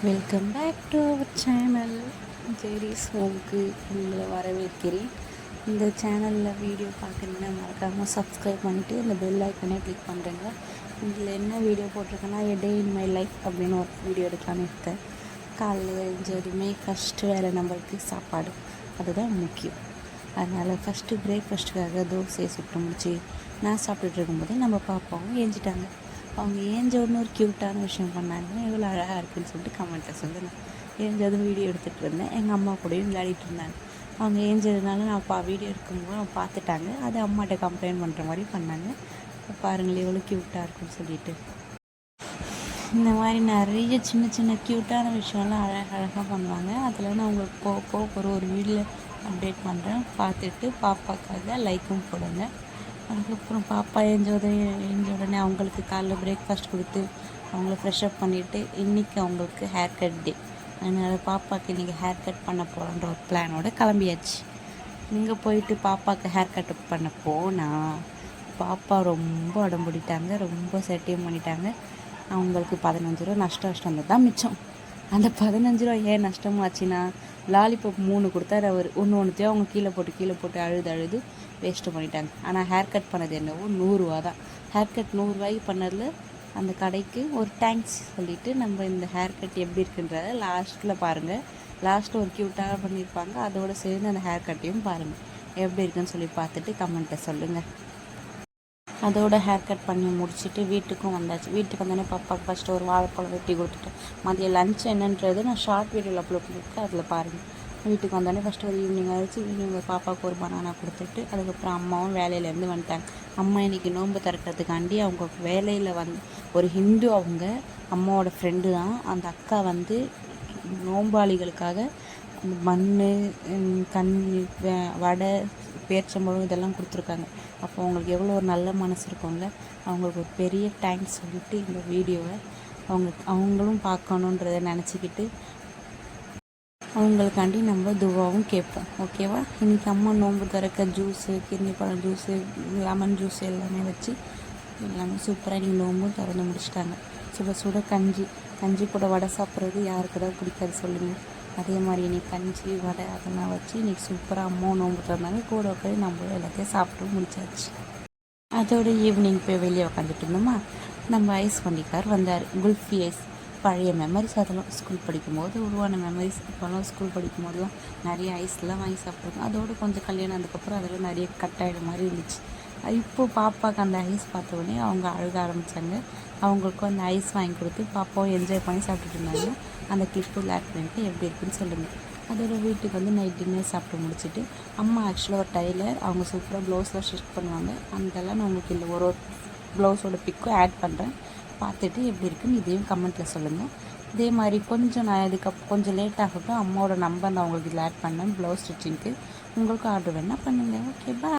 Welcome back to our channel ஜெரிஸ் ஹோம்க்கு உங்களை வரவேற்கிறேன். இந்த சேனலில் வீடியோ பார்க்குறீங்கன்னா மறக்காமல் சப்ஸ்கிரைப் பண்ணிவிட்டு இந்த பெல் ஐக்கனே கிளிக் பண்ணுறேங்க. இதில் என்ன வீடியோ போட்டிருக்கேன்னா a day in my life அப்படின்னு ஒரு வீடியோ எடுக்கலான்னு இருக்கேன். காலையில் எழுந்ததுமே ஃபஸ்ட்டு வேலை நம்மளுக்கு சாப்பாடு, அதுதான் முக்கியம். அதனால் ஃபஸ்ட்டு பிரேக்ஃபாஸ்ட்டுக்காக தோசையை சுட்டு முடிச்சு நான் சாப்பிட்டுட்டு இருக்கும்போதே நம்ம பாப்பாவும் ஏஞ்சிட்டாங்க. அவங்க ஏஞ்ச உடனே ஒரு க்யூட்டான விஷயம் பண்ணாங்க. எவ்வளோ அழகாக இருக்குதுன்னு சொல்லிட்டு கமெண்ட்டை சொல்லுங்கள். ஏஞ்சதும் வீடியோ எடுத்துகிட்டு இருந்தேன். எங்கள் அம்மா கூடயும் விளையாடிட்டு இருந்தாங்க. அவங்க ஏஞ்சதுனால நான் வீடியோ எடுக்கும்போது அவங்க பார்த்துட்டாங்க. அதை அம்மாட்ட கம்ப்ளைண்ட் பண்ணுற மாதிரி பண்ணாங்க. பாருங்களேன் எவ்வளோ க்யூட்டாக இருக்குன்னு சொல்லிட்டு. இந்த மாதிரி நிறைய சின்ன சின்ன க்யூட்டான விஷயம்லாம் அழகாக பண்ணுவாங்க. அதில் நான் உங்களுக்கு போக ஒரு வீடியோ அப்டேட் பண்ணுறேன். பார்த்துட்டு பாப்பாக்காக லைக்கும் போடுங்க. அதுக்கப்புறம் பாப்பா எழுஞ்ச உடனே அவங்களுக்கு காலைல பிரேக்ஃபாஸ்ட் கொடுத்து அவங்கள ஃப்ரெஷ்அப் பண்ணிவிட்டு இன்றைக்கி அவங்களுக்கு ஹேர் கட் டே. அதனால் பாப்பாவுக்கு இன்றைக்கி ஹேர் கட் பண்ண போகிறோன்ற ஒரு பிளானோட கிளம்பியாச்சு. இங்கே போயிட்டு பாப்பாவுக்கு ஹேர் கட் பண்ண போனால் பாப்பா ரொம்ப அடம்பிடிட்டாங்க, ரொம்ப செட்டியம் பண்ணிட்டாங்க. அவங்களுக்கு 15 ரூபா நஷ்டம் வந்தது தான் மிச்சம். அந்த 15 ரூபா ஏன் நஷ்டமாச்சுன்னா, லாலிபாப் 3 கொடுத்தாரு அவர். ஒன்றுத்தையும் அவங்க கீழே போட்டு அழுது வேஸ்ட்டு பண்ணிட்டாங்க. ஆனால் ஹேர் கட் பண்ணது என்னவோ 100 ரூபா தான். ஹேர் கட் 100 ரூபாய்க்கு பண்ணதில் அந்த கடைக்கு ஒரு தேங்க்ஸ் சொல்லிவிட்டு நம்ம இந்த ஹேர் கட் எப்படி இருக்குன்றத லாஸ்ட்டில் பாருங்கள். லாஸ்ட்டில் ஒரு க்யூட்டாக பண்ணியிருப்பாங்க. அதோடு சேர்ந்து அந்த ஹேர் கட்டையும் பாருங்கள் எப்படி இருக்குன்னு சொல்லி பார்த்துட்டு கமெண்ட்டை சொல்லுங்கள். அதோட ஹேர் கட் பண்ணி முடிச்சுட்டு வீட்டுக்கும் வந்தாச்சு. வீட்டுக்கு வந்தோடனே பாப்பாவுக்கு ஃபஸ்ட்டு ஒரு வாழைப்பழம் வெட்டி கொடுத்துட்டு மதியம் லஞ்ச் என்னன்றது நான் ஷார்ட் வீடியோவில் அப்லோட் பண்ணியிருக்கேன், அதில் பாருங்கள். வீட்டுக்கு வந்தோடனே ஃபஸ்ட்டு ஒரு ஈவினிங் ஆகிடுச்சு. ஈவினிங் பாப்பாவுக்கு ஒரு பனானா கொடுத்துட்டு அதுக்கப்புறம் அம்மாவும் வேலையிலேருந்து வந்துட்டாங்க. அம்மா இன்றைக்கி நோன்பு திறக்கிறதுக்காண்டி அவங்க வேலையில் ஒரு ஹிந்து, அவங்க அம்மாவோட ஃப்ரெண்டு தான். அந்த அக்கா நோம்பாளிகளுக்காக மண், வடை, பேரிச்சம்பழம் இதெல்லாம் கொடுத்துருக்காங்க. அப்போ அவங்களுக்கு எவ்வளோ ஒரு நல்ல மனசு இருக்கும்ல. அவங்களுக்கு ஒரு பெரிய தேங்க்ஸ் சொல்லிவிட்டு இந்த வீடியோவை அவங்களும் பார்க்கணுன்றதை நினச்சிக்கிட்டு அவங்களுக்காண்டி நம்ம துவாவும் கேட்போம். ஓகேவா? இன்றைக்கி அம்மா நோன்பு திறக்க ஜூஸு, கிர்னி பழம் ஜூஸு, லெமன் ஜூஸ் எல்லாமே வச்சு எல்லாமே சூப்பராக இன்றைக்கி நோன்பும் திறந்து முடிச்சிட்டாங்க. சுட கஞ்சி கூட வடை சாப்பிட்றது யாருக்கு தான் பிடிக்காது சொல்லுங்கள். அதே மாதிரி இன்றைக்கி கஞ்சி வடை அதெல்லாம் வச்சு இன்றைக்கி சூப்பராக அம்மாவும் நோன்பு திறந்தாங்க. கூட போய் நம்மளும் எல்லாத்தையும் சாப்பிட்டு முடிச்சாச்சு. அதோட ஈவினிங் போய் வெளியே உட்காந்துட்டு இருந்தோமா, நம்ம ஐஸ் வண்டிக்கார் வந்தார். குல்ஃபி ஐஸ், பழைய மெமரிஸ் அதெல்லாம் ஸ்கூல் படிக்கும்போது உருவான மெமரிஸ். இப்போலாம் ஸ்கூல் படிக்கும்போதுலாம் நிறைய ஐஸ்லாம் வாங்கி சாப்பிட்ருக்கோம். அதோடு கொஞ்சம் கல்யாணம் அதுக்கப்புறம் அதெல்லாம் நிறைய கட்டாயிடு மாதிரி இருந்துச்சு. இப்போது பாப்பாவுக்கு அந்த ஐஸ் பார்த்த உடனே அவங்க அழுக ஆரம்பித்தாங்க. அவங்களுக்கும் அந்த ஐஸ் வாங்கி கொடுத்து பாப்பாவும் என்ஜாய் பண்ணி சாப்பிட்டுட்டு இருந்தாங்க. அந்த கிளிப்பு ஆட் பண்ணிட்டு எப்படி இருக்குன்னு சொல்லுங்கள். அதோட வீட்டுக்கு நைட் டின்னர் சாப்பிட்டு முடிச்சுட்டு அம்மா ஆக்சுவலாக ஒரு டைலர், அவங்க சூப்பராக ப்ளவுஸ்லாம் ஸ்டிச் பண்ணுவாங்க. அதெல்லாம் நான் உங்களுக்கு இல்லை ஒரு ப்ளவுஸோட பிக்கும் ஆட் பண்ணுறேன். பார்த்துட்டு எப்படி இருக்குன்னு இதையும் கமெண்ட்டில் சொல்லுங்கள். இதே மாதிரி நான் கொஞ்சம் லேட் ஆகட்டும், அம்மாவோட நம்பர் நான் உங்களுக்கு இதில் ஆட் பண்ணேன் ப்ளவுஸ் ஸ்டிச்சிங்க்கு. உங்களுக்கும் ஆர்டர் வேணால் பண்ணுங்கள். ஓகே, பாய்.